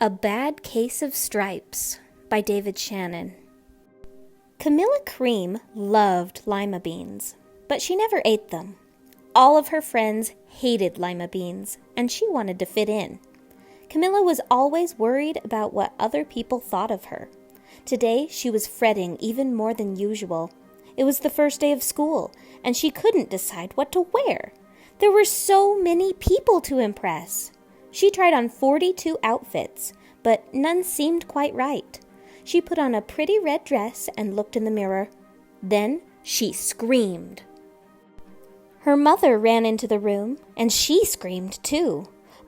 A Bad Case of Stripes by David Shannon. Camilla Cream loved lima beans, but she never ate them. All of her friends hated lima beans, and she wanted to fit in. Camilla was always worried about what other people thought of her. Today she was fretting even more than usual. It was the first day of school, and she couldn't decide what to wear. There were so many people to impress. She tried on 42 outfits, but none seemed quite right. She put on a pretty red dress and looked in the mirror. Then she screamed. Her mother ran into the room, and she screamed too.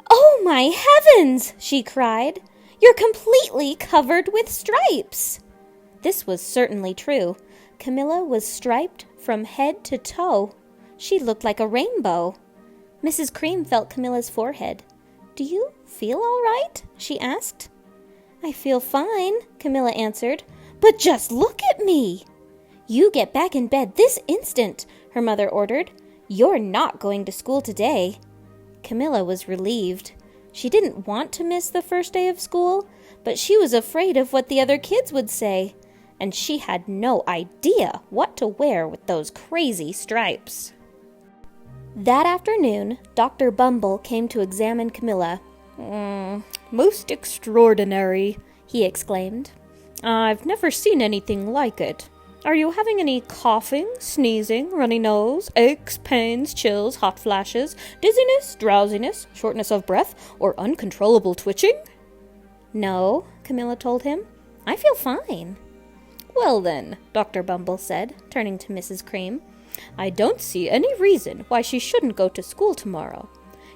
"Oh, my heavens!" she cried. "You're completely covered with stripes!" This was certainly true. Camilla was striped from head to toe. She looked like a rainbow. Mrs. Cream felt Camilla's forehead. "Do you feel all right?" she asked. "I feel fine," Camilla answered. "But just look at me!" "You get back in bed this instant," her mother ordered. "You're not going to school today." Camilla was relieved. She didn't want to miss the first day of school, but she was afraid of what the other kids would say, and she had no idea what to wear with those crazy stripes. That afternoon, Dr. Bumble came to examine Camilla. "Most extraordinary," he exclaimed. "I've never seen anything like it. Are you having any coughing, sneezing, runny nose, aches, pains, chills, hot flashes, dizziness, drowsiness, shortness of breath, or uncontrollable twitching?" "No," Camilla told him. "I feel fine." "Well then," Dr. Bumble said, turning to Mrs. Cream, "I don't see any reason why she shouldn't go to school tomorrow.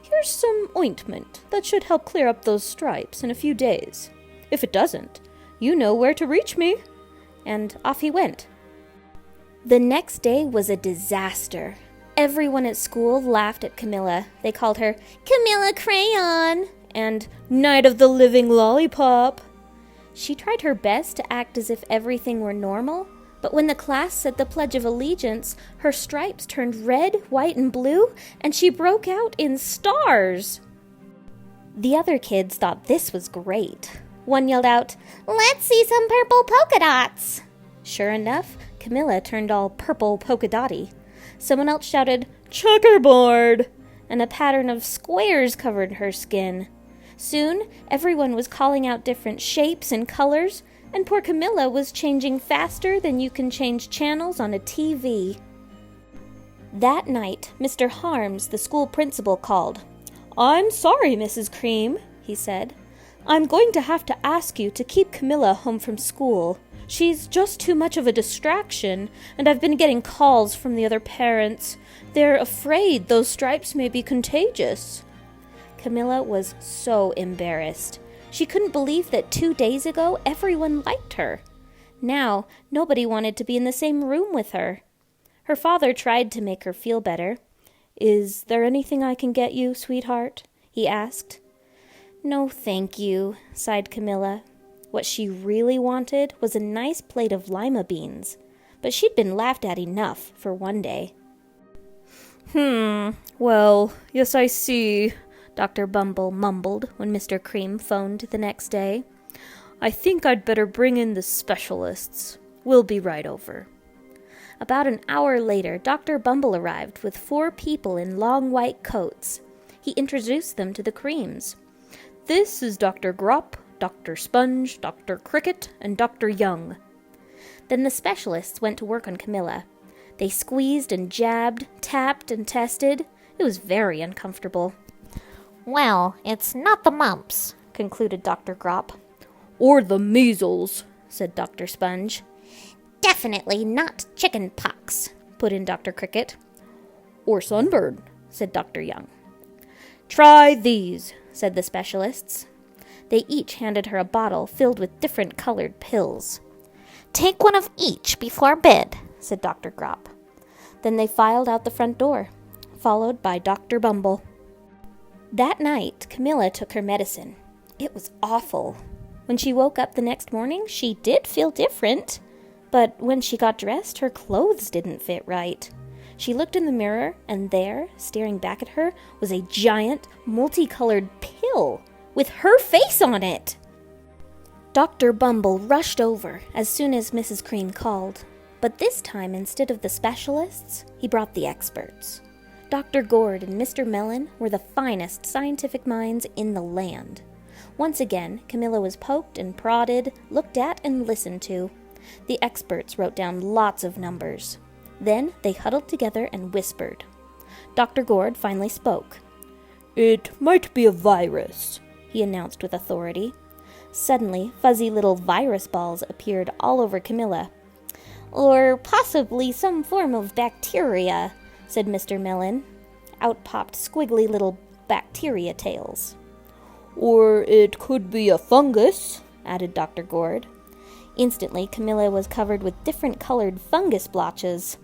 Here's some ointment that should help clear up those stripes in a few days. If it doesn't, you know where to reach me." And off he went. The next day was a disaster. Everyone at school laughed at Camilla. They called her Camilla Crayon and Night of the Living Lollipop. She tried her best to act as if everything were normal, but when the class said the Pledge of Allegiance, her stripes turned red, white, and blue, and she broke out in stars. The other kids thought this was great. One yelled out, "Let's see some purple polka dots!" Sure enough, Camilla turned all purple polka dotty. Someone else shouted, "Checkerboard!" and a pattern of squares covered her skin. Soon, everyone was calling out different shapes and colors, and poor Camilla was changing faster than you can change channels on a TV. That night, Mr. Harms, the school principal, called. "I'm sorry, Mrs. Cream," he said. "I'm going to have to ask you to keep Camilla home from school. She's just too much of a distraction, and I've been getting calls from the other parents. They're afraid those stripes may be contagious." Camilla was so embarrassed. She couldn't believe that 2 days ago everyone liked her. Now, nobody wanted to be in the same room with her. Her father tried to make her feel better. "Is there anything I can get you, sweetheart?" he asked. "No, thank you," sighed Camilla. What she really wanted was a nice plate of lima beans, but she'd been laughed at enough for one day. Well, yes, I see," Dr. Bumble mumbled when Mr. Cream phoned the next day. "I think I'd better bring in the specialists. We'll be right over." About an hour later, Dr. Bumble arrived with 4 people in long white coats. He introduced them to the Creams. "This is Dr. Grop, Dr. Sponge, Dr. Cricket, and Dr. Young." Then the specialists went to work on Camilla. They squeezed and jabbed, tapped and tested. It was very uncomfortable. "Well, it's not the mumps," concluded Dr. Grop. "Or the measles," said Dr. Sponge. "Definitely not chicken pox," put in Dr. Cricket. "Or sunburn," said Dr. Young. "Try these," said the specialists. They each handed her a bottle filled with different colored pills. "Take one of each before bed," said Dr. Grop. Then they filed out the front door, followed by Dr. Bumble. That night, Camilla took her medicine. It was awful. When she woke up the next morning, she did feel different. But when she got dressed, her clothes didn't fit right. She looked in the mirror, and there, staring back at her, was a giant, multicolored pill with her face on it. Dr. Bumble rushed over as soon as Mrs. Cream called, but this time, instead of the specialists, he brought the experts. Dr. Gord and Mr. Mellon were the finest scientific minds in the land. Once again, Camilla was poked and prodded, looked at and listened to. The experts wrote down lots of numbers. Then they huddled together and whispered. Dr. Gord finally spoke. "It might be a virus," he announced with authority. Suddenly, fuzzy little virus balls appeared all over Camilla. "Or possibly some form of bacteria," said Mr. Mellon. Out popped squiggly little bacteria tails. "Or it could be a fungus," added Dr. Gord. Instantly, Camilla was covered with different colored fungus blotches.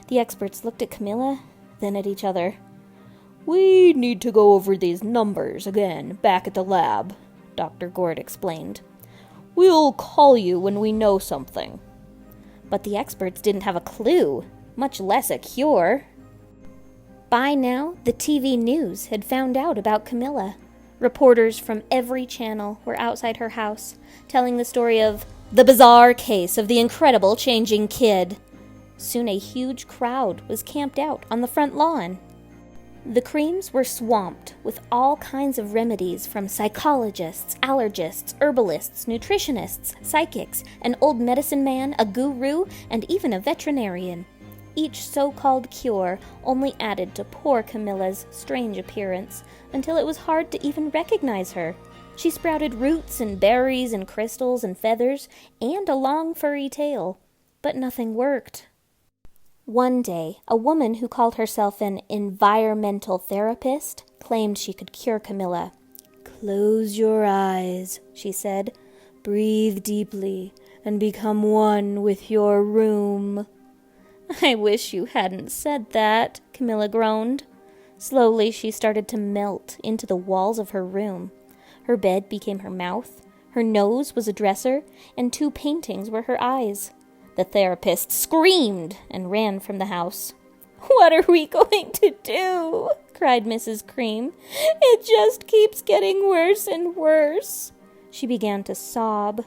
The experts looked at Camilla, then at each other. "We need to go over these numbers again back at the lab," Dr. Gord explained. "We'll call you when we know something." But the experts didn't have a clue, much less a cure. By now, the TV news had found out about Camilla. Reporters from every channel were outside her house, telling the story of the bizarre case of the incredible changing kid. Soon a huge crowd was camped out on the front lawn. The Creams were swamped with all kinds of remedies from psychologists, allergists, herbalists, nutritionists, psychics, an old medicine man, a guru, and even a veterinarian. Each so-called cure only added to poor Camilla's strange appearance until it was hard to even recognize her. She sprouted roots and berries and crystals and feathers and a long furry tail, but nothing worked. One day, a woman who called herself an environmental therapist claimed she could cure Camilla. "Close your eyes," she said. "Breathe deeply and become one with your room." "I wish you hadn't said that," Camilla groaned. Slowly, she started to melt into the walls of her room. Her bed became her mouth, her nose was a dresser, and 2 paintings were her eyes. The therapist screamed and ran from the house. "What are we going to do?" cried Mrs. Cream. "It just keeps getting worse and worse." She began to sob.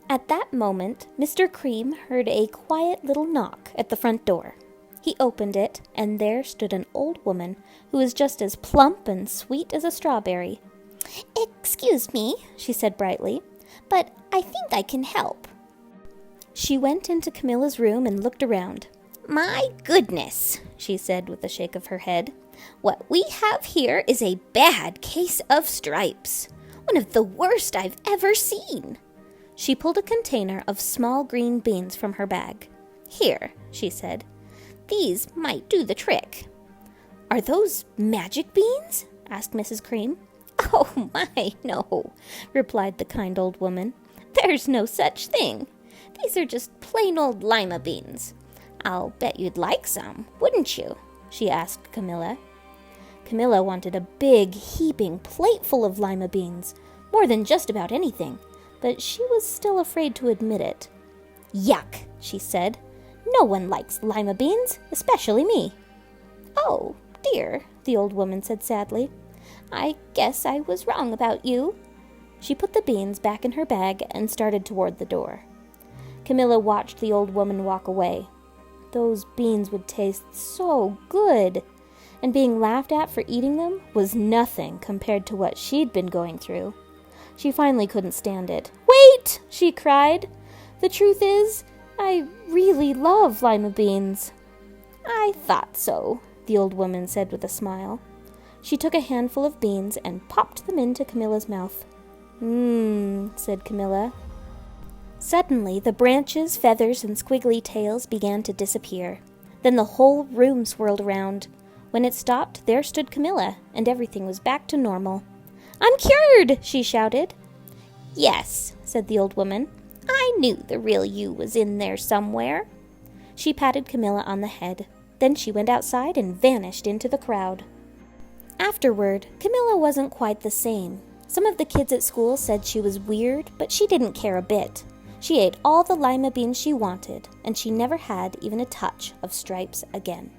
At that moment, Mr. Cream heard a quiet little knock at the front door. He opened it, and there stood an old woman who was just as plump and sweet as a strawberry. "Excuse me," she said brightly, "but I think I can help." She went into Camilla's room and looked around. "My goodness," she said with a shake of her head. "What we have here is a bad case of stripes. One of the worst I've ever seen." She pulled a container of small green beans from her bag. "Here," she said. "These might do the trick." "Are those magic beans?" asked Mrs. Cream. "Oh my, no," replied the kind old woman. "There's no such thing. These are just plain old lima beans. I'll bet you'd like some, wouldn't you?" she asked Camilla. Camilla wanted a big, heaping plate full of lima beans, more than just about anything, but she was still afraid to admit it. "Yuck," she said. "No one likes lima beans, especially me." "Oh, dear," the old woman said sadly. "I guess I was wrong about you." She put the beans back in her bag and started toward the door. Camilla watched the old woman walk away. Those beans would taste so good, and being laughed at for eating them was nothing compared to what she'd been going through. She finally couldn't stand it. "Wait!" she cried. "The truth is, I really love lima beans." "I thought so," the old woman said with a smile. She took a handful of beans and popped them into Camilla's mouth. Said Camilla. Suddenly, the branches, feathers, and squiggly tails began to disappear. Then the whole room swirled around. When it stopped, there stood Camilla, and everything was back to normal. "I'm cured!" she shouted. "Yes," said the old woman. "I knew the real you was in there somewhere." She patted Camilla on the head. Then she went outside and vanished into the crowd. Afterward, Camilla wasn't quite the same. Some of the kids at school said she was weird, but she didn't care a bit. She ate all the lima beans she wanted, and she never had even a touch of stripes again.